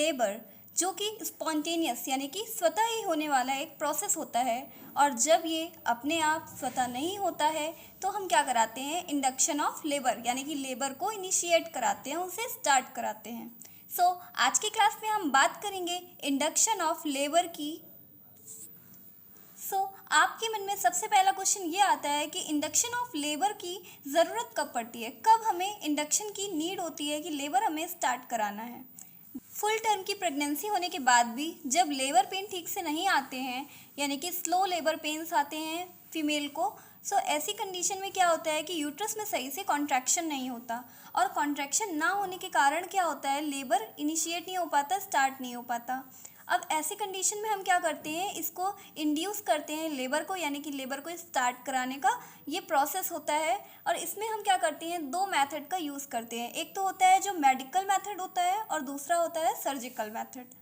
Labour जो कि spontaneous यानी कि स्वतः ही होने वाला एक प्रोसेस होता है, और जब ये अपने आप स्वतः नहीं होता है तो हम क्या कराते हैं, इंडक्शन ऑफ लेबर यानी कि लेबर को इनिशिएट कराते हैं, उसे स्टार्ट कराते हैं। आज की क्लास में हम बात करेंगे इंडक्शन ऑफ लेबर की। आपके मन में सबसे पहला क्वेश्चन ये आता है कि इंडक्शन ऑफ लेबर की ज़रूरत कब पड़ती है, कब हमें इंडक्शन की नीड होती है कि लेबर हमें स्टार्ट कराना है। फुल टर्म की प्रेगनेंसी होने के बाद भी जब लेबर पेन ठीक से नहीं आते हैं, यानी कि स्लो लेबर पेन्स आते हैं फीमेल को, ऐसी कंडीशन में क्या होता है कि यूट्रस में सही से कॉन्ट्रैक्शन नहीं होता, और कॉन्ट्रैक्शन ना होने के कारण क्या होता है, लेबर इनिशिएट नहीं हो पाता, स्टार्ट नहीं हो पाता। अब ऐसी कंडीशन में हम क्या करते हैं, इसको इंड्यूस करते हैं लेबर को, यानी कि लेबर को स्टार्ट कराने का ये प्रोसेस होता है। और इसमें हम क्या करते हैं, दो मेथड का यूज़ करते हैं। एक तो होता है जो मेडिकल मेथड होता है और दूसरा होता है सर्जिकल मेथड।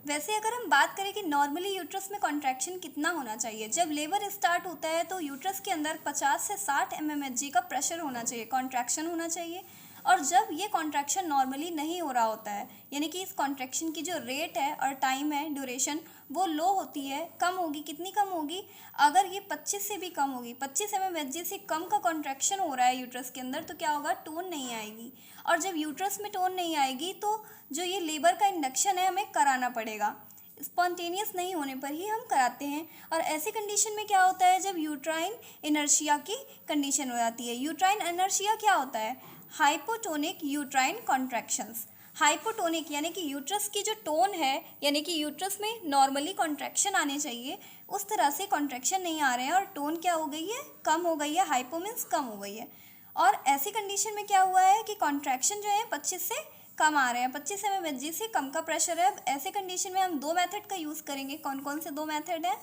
वैसे अगर हम बात करें कि नॉर्मली यूट्रस में कॉन्ट्रैक्शन कितना होना चाहिए, जब लेबर स्टार्ट होता है तो यूट्रस के अंदर 50 से 60 mmHg का प्रेशर होना चाहिए, कॉन्ट्रैक्शन होना चाहिए। और जब ये कॉन्ट्रैक्शन नॉर्मली नहीं हो रहा होता है, यानी कि इस कॉन्ट्रैक्शन की जो रेट है और टाइम है, ड्यूरेशन, वो लो होती है, कम होगी। कितनी कम होगी, अगर ये 25 से भी कम होगी, 25 mmHg से कम का कॉन्ट्रैक्शन हो रहा है यूट्रस के अंदर, तो क्या होगा, टोन नहीं आएगी। और जब यूट्रस में टोन नहीं आएगी तो जो ये लेबर का इंडक्शन है हमें कराना पड़ेगा, स्पॉन्टेनियस नहीं होने पर ही हम कराते हैं। और ऐसी कंडीशन में क्या होता है, जब यूट्राइन इनर्शिया की कंडीशन हो जाती है। यूट्राइन इनर्शिया क्या होता है, हाइपोटोनिक यूट्राइन कॉन्ट्रैक्शंस। हाइपोटोनिक यानी कि यूट्रस की जो टोन है, यानी कि यूट्रस में नॉर्मली कॉन्ट्रैक्शन आने चाहिए, उस तरह से कॉन्ट्रैक्शन नहीं आ रहे हैं और टोन क्या हो गई है, कम हो गई है। हाइपो मीन्स कम हो गई है। और ऐसी कंडीशन में क्या हुआ है कि कॉन्ट्रैक्शन जो है 25 से कम आ रहे हैं, 25 mmHg से कम का प्रेशर है। अब ऐसे कंडीशन में हम दो मेथड का यूज़ करेंगे। कौन कौन से दो मेथड है,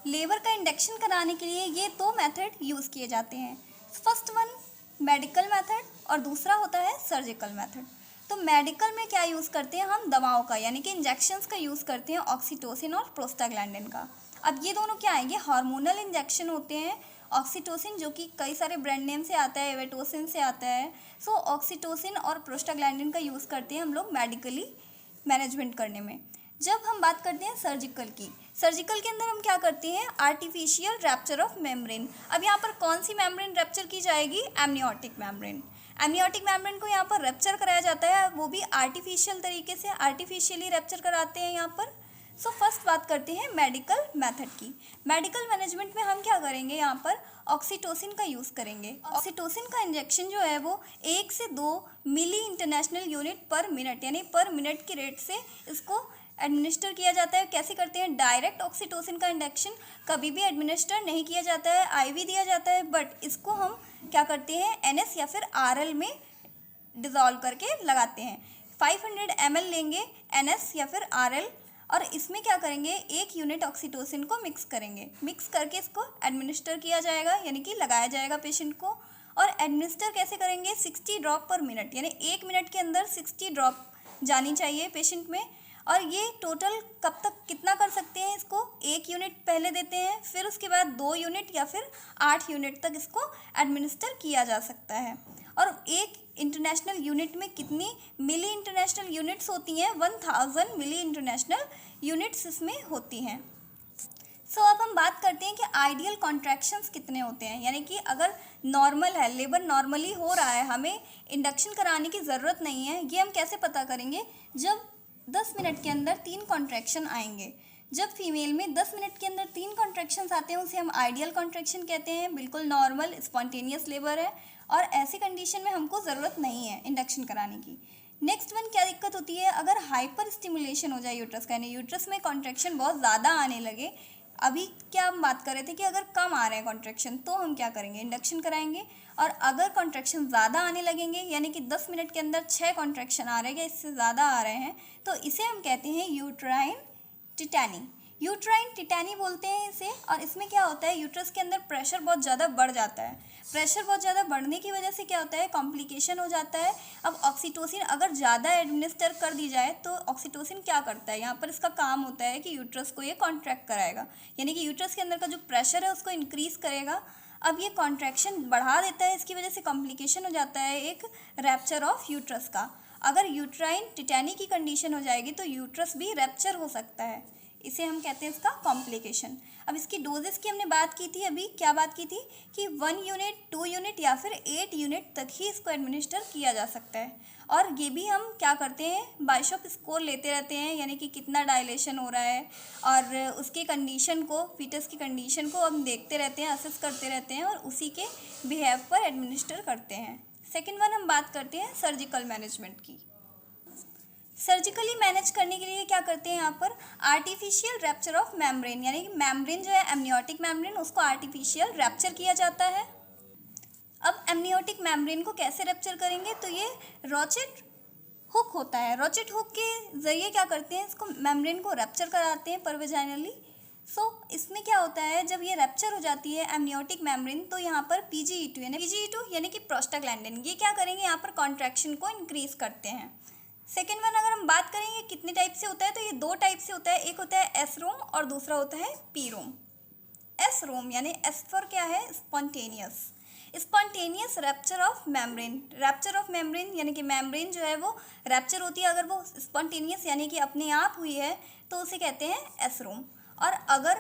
लेबर का इंडक्शन कराने के लिए ये दो मेथड यूज़ किए जाते हैं। फर्स्ट वन मेडिकल मेथड और दूसरा होता है सर्जिकल मेथड। तो मेडिकल में क्या यूज़ करते हैं, हम दवाओं का यानी कि इंजेक्शंस का यूज़ करते हैं, ऑक्सीटोसिन और प्रोस्टाग्लैंडिन का। अब ये दोनों क्या है, ये हार्मोनल इंजेक्शन होते हैं। ऑक्सीटोसिन जो कि कई सारे ब्रांड नेम से आता है, एवेटोसिन से आता है। ऑक्सीटोसिन और प्रोस्टाग्लैंडिन का यूज़ करते हैं हम लोग मेडिकली मैनेजमेंट करने में। जब हम बात करते हैं सर्जिकल की, सर्जिकल के अंदर हम क्या करते हैं, आर्टिफिशियल रैप्चर ऑफ मेम्ब्रेन। अब यहाँ पर कौन सी मेम्ब्रेन रैप्चर की जाएगी, एमनियोटिक मेम्ब्रेन। एमनियोटिक मेम्ब्रेन को यहाँ पर रैप्चर कराया जाता है, वो भी आर्टिफिशियल तरीके से, आर्टिफिशियली रैप्चर कराते हैं यहाँ पर। फर्स्ट बात करते हैं मेडिकल मेथड की। मेडिकल मैनेजमेंट में हम क्या करेंगे, यहाँ पर ऑक्सीटोसिन का यूज़ करेंगे। ऑक्सीटोसिन का इंजेक्शन जो है वो 1 से 2 मिली इंटरनेशनल यूनिट पर मिनट यानी पर मिनट की रेट से इसको एडमिनिस्टर किया जाता है। कैसे करते हैं, डायरेक्ट ऑक्सीटोसिन का इंजेक्शन कभी भी एडमिनिस्टर नहीं किया जाता है, आईवी दिया जाता है, बट इसको हम क्या करते हैं, एनएस या फिर आरएल में डिज़ोल्व करके लगाते हैं। 500 ml लेंगे एनएस या फिर आरएल, और इसमें क्या करेंगे, 1 यूनिट ऑक्सीटोसिन को मिक्स करेंगे। मिक्स करके इसको एडमिनिस्टर किया जाएगा, यानी कि लगाया जाएगा पेशेंट को। और एडमिनिस्टर कैसे करेंगे, 60 ड्रॉप पर मिनट, यानी 1 मिनट के अंदर 60 ड्रॉप जानी चाहिए पेशेंट में। और ये टोटल कब तक कितना कर सकते हैं, इसको 1 यूनिट पहले देते हैं, फिर उसके बाद 2 यूनिट या फिर 8 यूनिट तक इसको एडमिनिस्टर किया जा सकता है। और एक इंटरनेशनल यूनिट में कितनी मिली इंटरनेशनल यूनिट्स होती हैं, 1000 मिली इंटरनेशनल यूनिट्स इसमें होती हैं। अब हम बात करते हैं कि आइडियल कॉन्ट्रैक्शंस कितने होते हैं, यानी कि अगर नॉर्मल है, लेबर नॉर्मली हो रहा है, हमें इंडक्शन कराने की ज़रूरत नहीं है, ये हम कैसे पता करेंगे, जब 10 मिनट के अंदर 3 कॉन्ट्रैक्शन आएंगे। जब फीमेल में 10 मिनट के अंदर 3 कॉन्ट्रैक्शंस आते हैं उसे हम आइडियल कॉन्ट्रैक्शन कहते हैं, बिल्कुल नॉर्मल स्पॉन्टेनियस लेबर है, और ऐसी कंडीशन में हमको ज़रूरत नहीं है इंडक्शन कराने की। नेक्स्ट वन क्या दिक्कत होती है, अगर हाइपर स्टिमुलेशन हो जाए यूट्रस का, यानी यूट्रस में कॉन्ट्रैक्शन बहुत ज़्यादा आने लगे। अभी क्या हम बात कर रहे थे कि अगर कम आ रहे हैं कॉन्ट्रैक्शन तो हम क्या करेंगे, इंडक्शन कराएंगे। और अगर कॉन्ट्रैक्शन ज़्यादा आने लगेंगे, यानी कि 10 मिनट के अंदर 6 कॉन्ट्रैक्शन आ रहे हैं या इससे ज़्यादा आ रहे हैं, तो इसे हम कहते हैं यूट्राइन टिटैनी। यूट्राइन टिटैनी बोलते हैं इसे। और इसमें क्या होता है, यूट्रस के अंदर प्रेशर बहुत ज़्यादा बढ़ जाता है। प्रेशर बहुत ज़्यादा बढ़ने की वजह से क्या होता है, कॉम्प्लिकेशन हो जाता है। अब ऑक्सीटोसिन अगर ज़्यादा एडमिनिस्टर कर दी जाए तो ऑक्सीटोसिन क्या करता है, यहाँ पर इसका काम होता है कि यूट्रस को ये कॉन्ट्रैक्ट कराएगा, यानी कि यूट्रस के अंदर का जो प्रेशर है उसको इंक्रीज़ करेगा। अब ये कॉन्ट्रैक्शन बढ़ा देता है, इसकी वजह से कॉम्प्लिकेशन हो जाता है एक रैप्चर ऑफ यूट्रस का। अगर यूट्राइन टिटैनी की कंडीशन हो जाएगी तो यूट्रस भी रैप्चर हो सकता है, इसे हम कहते हैं इसका कॉम्प्लिकेशन। अब इसकी डोजेस की हमने बात की थी, अभी क्या बात की थी कि 1 यूनिट, 2 यूनिट या फिर 8 यूनिट तक ही इसको एडमिनिस्टर किया जा सकता है। और ये भी हम क्या करते हैं, बाइशॉप स्कोर लेते रहते हैं, यानी कि कितना डायलेशन हो रहा है और उसकी कंडीशन को, फीटस की कंडीशन को हम देखते रहते हैं, असेस करते रहते हैं और उसी के बिहेव पर एडमिनिस्टर करते हैं। सेकेंड वन हम बात करते हैं सर्जिकल मैनेजमेंट की। सर्जिकली मैनेज करने के लिए क्या करते हैं यहाँ पर, आर्टिफिशियल रैप्चर ऑफ मेम्ब्रेन, यानी कि मेम्ब्रेन जो है एमनियोटिक मेम्ब्रेन, उसको आर्टिफिशियल रैप्चर किया जाता है। अब एमनियोटिक मेम्ब्रेन को कैसे रैप्चर करेंगे, तो ये रॉचेट हुक होता है, रॉचेट हुक के जरिए क्या करते हैं, इसको मेम्ब्रेन को रैप्चर कराते हैं परवेजाइनली। सो इसमें क्या होता है, जब ये रैप्चर हो जाती है एमनियोटिक मेम्ब्रेन, तो यहाँ पर PGE2 यानी कि प्रोस्टाग्लैंडिन, ये क्या करेंगे, यहाँ पर कॉन्ट्रैक्शन को इंक्रीज करते हैं। सेकेंड वन अगर हम बात करेंगे कितने टाइप से होता है, तो ये 2 टाइप से होता है, एक होता है एस रोम और दूसरा होता है पी रोम। एस रोम यानी एस फॉर क्या है, spontaneous rapture of membrane, rapture of membrane यानी कि मेम्ब्रेन जो है वो रैप्चर होती है, अगर वो स्पॉन्टेनियस यानी कि अपने आप हुई है तो उसे कहते हैं एस रोम। और अगर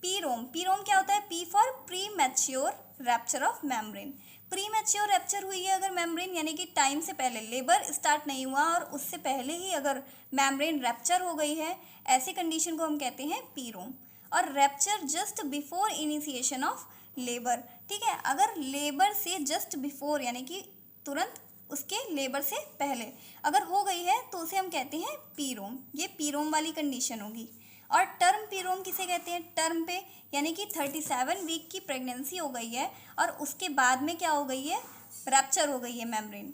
पी रोम क्या होता है, P for pre mature rapture of membrane, pre mature rapture हुई है अगर मेम्ब्रेन, यानी कि टाइम से पहले, लेबर स्टार्ट नहीं हुआ और उससे पहले ही अगर मेम्ब्रेन रैप्चर हो गई है, ऐसी कंडीशन को हम कहते हैं पी रोम। और rapture just before initiation of labour, ठीक है, अगर लेबर से जस्ट बिफोर यानी कि तुरंत उसके लेबर से पहले अगर हो गई है तो उसे हम कहते हैं पी रोम, ये पी रोम वाली कंडीशन होगी। और टर्म पी रोम किसे कहते हैं, टर्म पे यानी कि 37 वीक की प्रेगनेंसी हो गई है और उसके बाद में क्या हो गई है, रैप्चर हो गई है मेम्ब्रेन,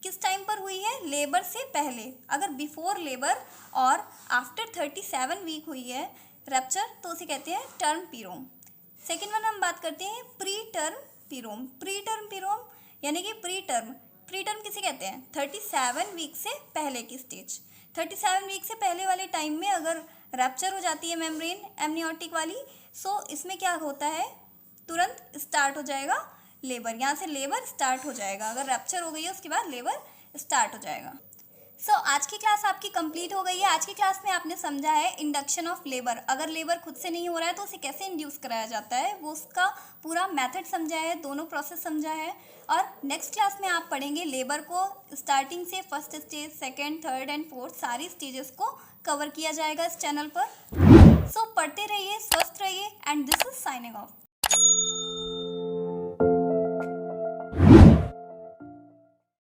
किस टाइम पर हुई है, लेबर से पहले, अगर बिफोर लेबर और आफ्टर 37 वीक हुई है रैप्चर तो उसे कहते हैं term P ROM. Second one हम बात करते हैं pre term P ROM. Pre term P ROM यानी कि प्री टर्म किसे कहते हैं, 37 वीक से पहले की स्टेज, 37 वीक से पहले वाले टाइम में अगर रैप्चर हो जाती है मेम्ब्रेन एमनियोटिक वाली, सो इसमें क्या होता है, तुरंत स्टार्ट हो जाएगा लेबर, यहाँ से लेबर स्टार्ट हो जाएगा, अगर रैप्चर हो गई है उसके बाद लेबर स्टार्ट हो जाएगा। सो आज की क्लास आपकी कंप्लीट हो गई है। आज की क्लास में आपने समझा है इंडक्शन ऑफ लेबर, अगर लेबर खुद से नहीं हो रहा है तो उसे कैसे इंड्यूस कराया जाता है, वो उसका पूरा मेथड समझा है, दोनों प्रोसेस समझा है। और नेक्स्ट क्लास में आप पढ़ेंगे लेबर को स्टार्टिंग से first stage, second, third and fourth सारी स्टेजेस को कवर किया जाएगा इस चैनल पर। सो पढ़ते रहिए, स्वस्थ रहिए and this is signing off.